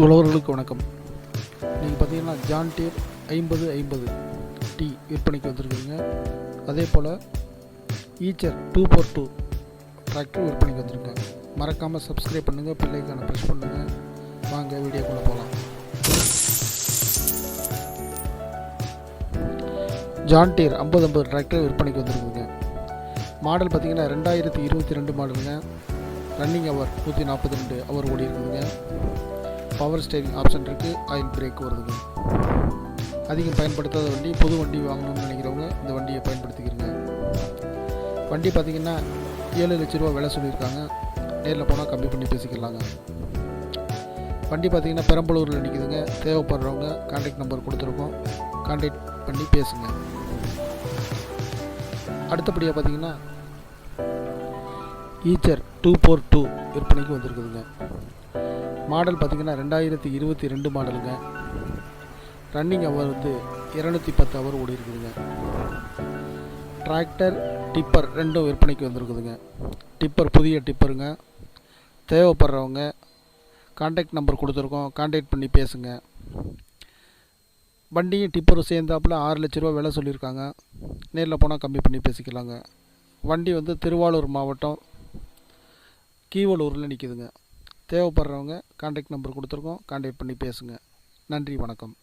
உழவர்களுக்கு வணக்கம். நீங்கள் பார்த்தீங்கன்னா ஜான் டீர் 5050 டி விற்பனைக்கு வந்திருக்குதுங்க. அதே போல் ஈச்சர் 2x2 டிராக்டர் விற்பனைக்கு வந்திருங்க. மறக்காமல் சப்ஸ்கிரைப் பண்ணுங்கள், பிள்ளைக்கான ப்ரெஸ் பண்ணுங்கள். வாங்க வீடியோக்குள்ளே போகலாம். ஜான் டீர் 5050 டிராக்டர் விற்பனைக்கு வந்திருக்குதுங்க. மாடல் பார்த்தீங்கன்னா 2022 மாடலுங்க. ரன்னிங் ஹவர் 142 ஹவர் ஓடி இருக்குதுங்க. பவர் ஸ்டேரிங் ஆப்ஷன் இருக்குது, ஆயில் பிரேக் வருதுங்க. அதிகம் பயன்படுத்தாத வண்டி, புது வண்டி வாங்கணும்னு நினைக்கிறவங்க இந்த வண்டியை பயன்படுத்திக்கிறங்க. வண்டி பார்த்திங்கன்னா 7 லட்ச ரூபா விலை சொல்லியிருக்காங்க. நேரில் போனால் கம்மி பண்ணி பேசிக்கலாங்க. வண்டி பார்த்திங்கன்னா பெரம்பலூரில் நிற்கிதுங்க. தேவைப்படுறவங்க கான்டாக்ட் நம்பர் கொடுத்துருக்கோம், கான்டாக்ட் பண்ணி பேசுங்க. அடுத்தபடியாக பார்த்திங்கன்னா ஈச்சர் 2x2 விற்பனைக்கு வந்திருக்குதுங்க. மாடல் பார்த்திங்கன்னா 2022 மாடலுங்க. ரன்னிங் ஹவர் 210 ஹவர் ஓடி இருக்குதுங்க. டிராக்டர் டிப்பர் ரெண்டும் விற்பனைக்கு வந்திருக்குதுங்க. டிப்பர் புதிய டிப்பருங்க. தேவைப்படுறவங்க கான்டாக்ட் நம்பர் கொடுத்துருக்கோம், கான்டாக்ட் பண்ணி பேசுங்க. வண்டியும் டிப்பரும் சேர்ந்தாப்பில் 6 லட்ச ரூபா விலை சொல்லியிருக்காங்க. நேரில் போனால் கம்மி பண்ணி பேசிக்கலாங்க. வண்டி திருவாரூர் மாவட்டம் கீவலூரில் நிற்கிதுங்க. தேவைப்படுறவங்க கான்டாக்ட் நம்பர் கொடுத்துருக்கோம், கான்டாக்ட் பண்ணி பேசுங்க. நன்றி, வணக்கம்.